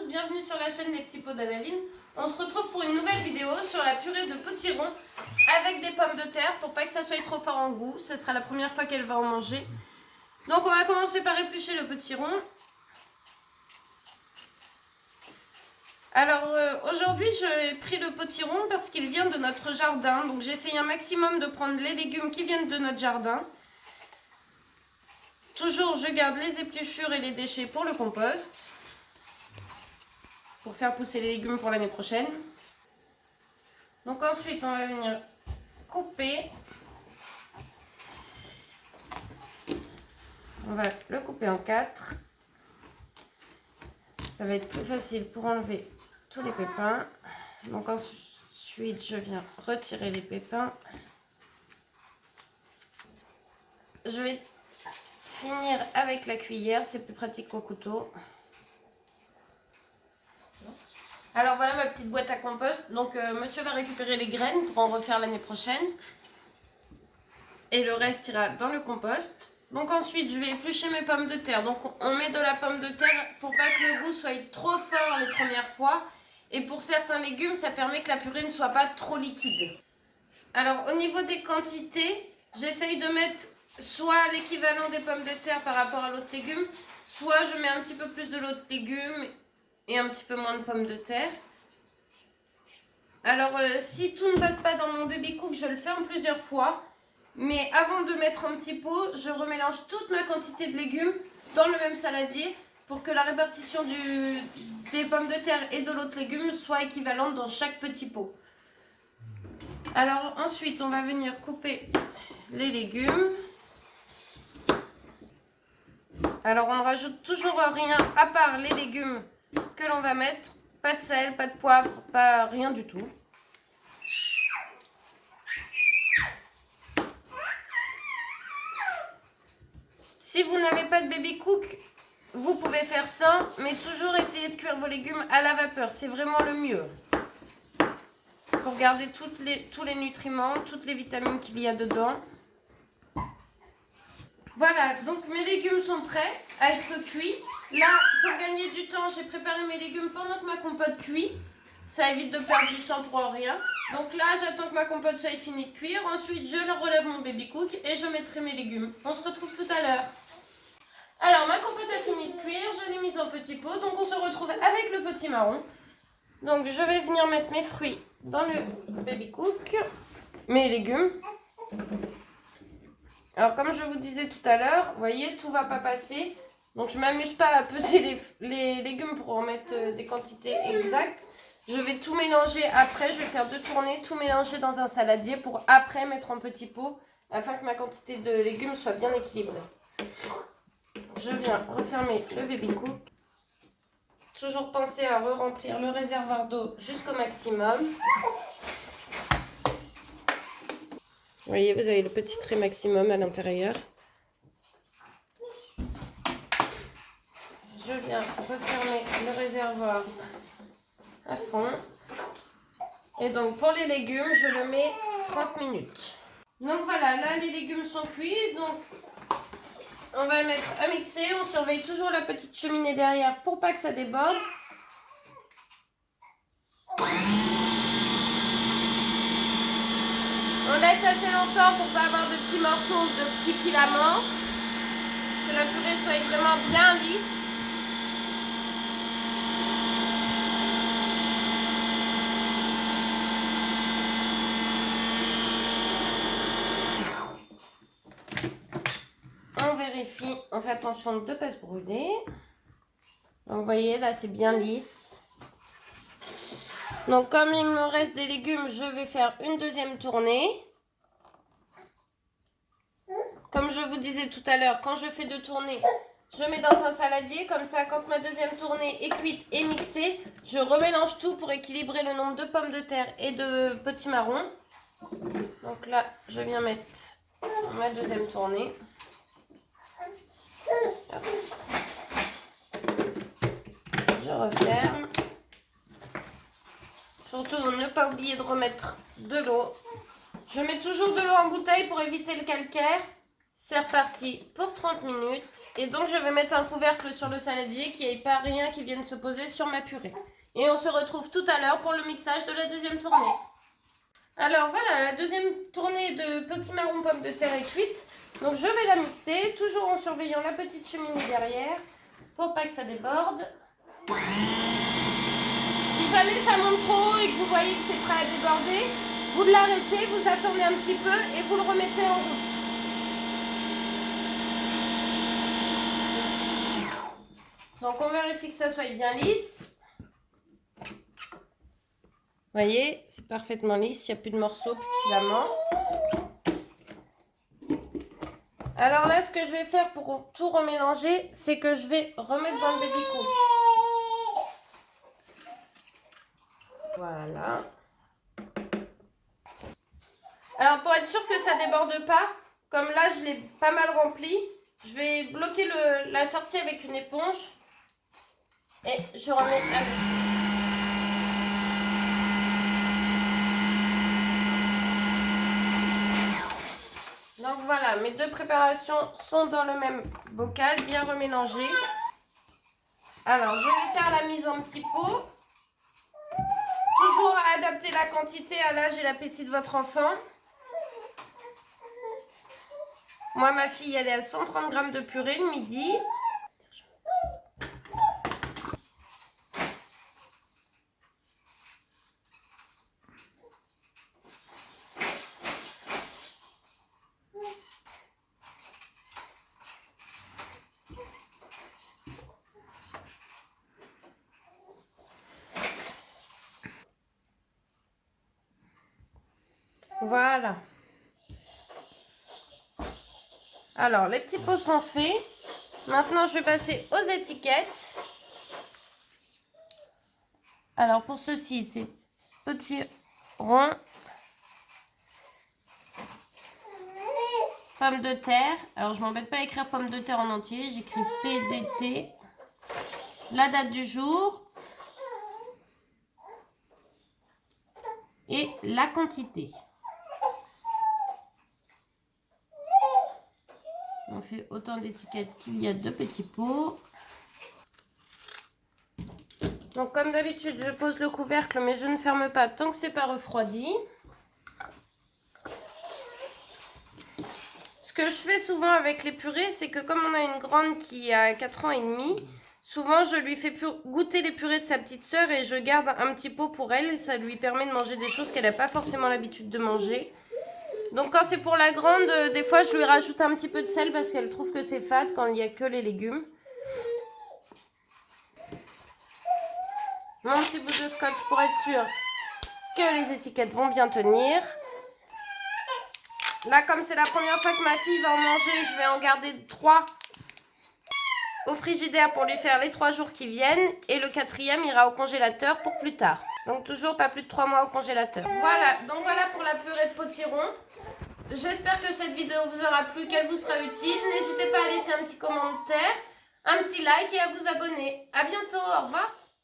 bienvenue sur la chaîne Les Petits Pots d'Adaline. On se retrouve pour une nouvelle vidéo sur la purée de potiron avec des pommes de terre pour pas que ça soit trop fort en goût. Ce sera la première fois qu'elle va en manger. Donc on va commencer par éplucher le potiron. Alors aujourd'hui j'ai pris le potiron parce qu'il vient de notre jardin. Donc j'essaye un maximum de prendre les légumes qui viennent de notre jardin. Toujours je garde les épluchures et les déchets pour le compost. Pour faire pousser les légumes pour l'année prochaine. Donc ensuite on va venir couper. On va le couper en 4. Ça va être plus facile pour enlever tous les pépins. Donc ensuite je viens retirer les pépins. Je vais finir avec la cuillère, c'est plus pratique qu'au couteau. Alors voilà ma petite boîte à compost. Donc monsieur va récupérer les graines pour en refaire l'année prochaine. Et le reste ira dans le compost. Donc ensuite je vais éplucher mes pommes de terre. Donc on met de la pomme de terre pour pas que le goût soit trop fort les premières fois. Et pour certains légumes ça permet que la purée ne soit pas trop liquide. Alors au niveau des quantités, j'essaye de mettre soit l'équivalent des pommes de terre par rapport à l'autre légume. Soit je mets un petit peu plus de l'autre légume et un petit peu moins de pommes de terre. Alors si tout ne passe pas dans mon baby cook, je le fais en plusieurs fois. Mais avant de mettre un petit pot, je remélange toute ma quantité de légumes dans le même saladier pour que la répartition des pommes de terre et de l'autre légume soit équivalente dans chaque petit pot. Alors ensuite, on va venir couper les légumes. Alors on ne rajoute toujours rien à part les légumes que l'on va mettre. Pas de sel, pas de poivre, pas rien du tout. Si vous n'avez pas de baby cook, vous pouvez faire ça, mais toujours essayer de cuire vos légumes à la vapeur. C'est vraiment le mieux. Pour garder tous les nutriments, toutes les vitamines qu'il y a dedans. Voilà, donc mes légumes sont prêts à être cuits. Là, pour gagner du temps, j'ai préparé mes légumes pendant que ma compote cuit. Ça évite de perdre du temps pour rien. Donc là, j'attends que ma compote soit finie de cuire. Ensuite, je relève mon baby cook et je mettrai mes légumes. On se retrouve tout à l'heure. Alors, ma compote a fini de cuire. Je l'ai mise en petit pot. Donc, on se retrouve avec le petit marron. Donc, je vais venir mettre mes fruits dans le baby cook. Mes légumes. Alors, comme je vous disais tout à l'heure, vous voyez, tout ne va pas passer. Donc, je ne m'amuse pas à peser les légumes pour en mettre des quantités exactes. Je vais tout mélanger après. Je vais faire 2 tournées, tout mélanger dans un saladier pour après mettre en petit pot afin que ma quantité de légumes soit bien équilibrée. Je viens refermer le baby cook. Toujours penser à re-remplir le réservoir d'eau jusqu'au maximum. Vous voyez, vous avez le petit trait maximum à l'intérieur. Je viens refermer le réservoir à fond. Et donc pour les légumes, je le mets 30 minutes. Donc voilà, là les légumes sont cuits. Donc on va le mettre à mixer. On surveille toujours la petite cheminée derrière pour pas que ça déborde. On laisse assez longtemps pour pas avoir de petits morceaux, de petits filaments. Que la purée soit vraiment bien lisse. On vérifie, on fait attention de ne pas se brûler. Donc vous voyez, là c'est bien lisse. Donc comme il me reste des légumes, je vais faire une deuxième tournée. Comme je vous disais tout à l'heure, quand je fais 2 tournées, je mets dans un saladier. Comme ça, quand ma deuxième tournée est cuite et mixée, je remélange tout pour équilibrer le nombre de pommes de terre et de petits marrons. Donc là, je viens mettre ma deuxième tournée. Je referme. Surtout ne pas oublier de remettre de l'eau. Je mets toujours de l'eau en bouteille pour éviter le calcaire. C'est reparti pour 30 minutes. Et donc, je vais mettre un couvercle sur le saladier qu'il n'y ait pas rien qui vienne se poser sur ma purée. Et on se retrouve tout à l'heure pour le mixage de la deuxième tournée. Alors voilà, la deuxième tournée de petits marrons pommes de terre est cuite. Donc, je vais la mixer, toujours en surveillant la petite cheminée derrière pour pas que ça déborde. Si jamais ça monte trop et que vous voyez que c'est prêt à déborder, vous l'arrêtez, vous attendez un petit peu et vous le remettez en route. Donc on vérifie que ça soit bien lisse. Vous voyez, c'est parfaitement lisse, il n'y a plus de morceaux, plus de filaments. Alors là, ce que je vais faire pour tout remélanger, c'est que je vais remettre dans le baby cook. Voilà. Alors pour être sûr que ça ne déborde pas, comme là je l'ai pas mal rempli, je vais bloquer la sortie avec une éponge et je remets la mixer. Donc voilà, mes deux préparations sont dans le même bocal, bien remélangées. Alors je vais faire la mise en petits pots. Toujours adapter la quantité à l'âge et l'appétit de votre enfant. Moi, ma fille, elle est à 130 g de purée le midi. Voilà. Alors, les petits pots sont faits. Maintenant, je vais passer aux étiquettes. Alors, pour ceci, c'est petit rond. Pommes de terre. Alors, je m'embête pas à écrire pommes de terre en entier. J'écris PDT. La date du jour. Et la quantité. On fait autant d'étiquettes qu'il y a de petits pots. Donc comme d'habitude, je pose le couvercle, mais je ne ferme pas tant que c'est pas refroidi. Ce que je fais souvent avec les purées, c'est que comme on a une grande qui a 4 ans et demi, souvent je lui fais goûter les purées de sa petite sœur et je garde un petit pot pour elle. Et ça lui permet de manger des choses qu'elle n'a pas forcément l'habitude de manger. Donc quand c'est pour la grande, des fois je lui rajoute un petit peu de sel parce qu'elle trouve que c'est fade quand il n'y a que les légumes. Mon petit bout de scotch pour être sûr que les étiquettes vont bien tenir. Là, comme c'est la première fois que ma fille va en manger, je vais en garder 3 au frigidaire pour lui faire les 3 jours qui viennent. Et le 4e ira au congélateur pour plus tard. Donc toujours pas plus de 3 mois au congélateur. Voilà, donc voilà pour la purée de potiron. J'espère que cette vidéo vous aura plu, qu'elle vous sera utile. N'hésitez pas à laisser un petit commentaire, un petit like et à vous abonner. À bientôt, au revoir.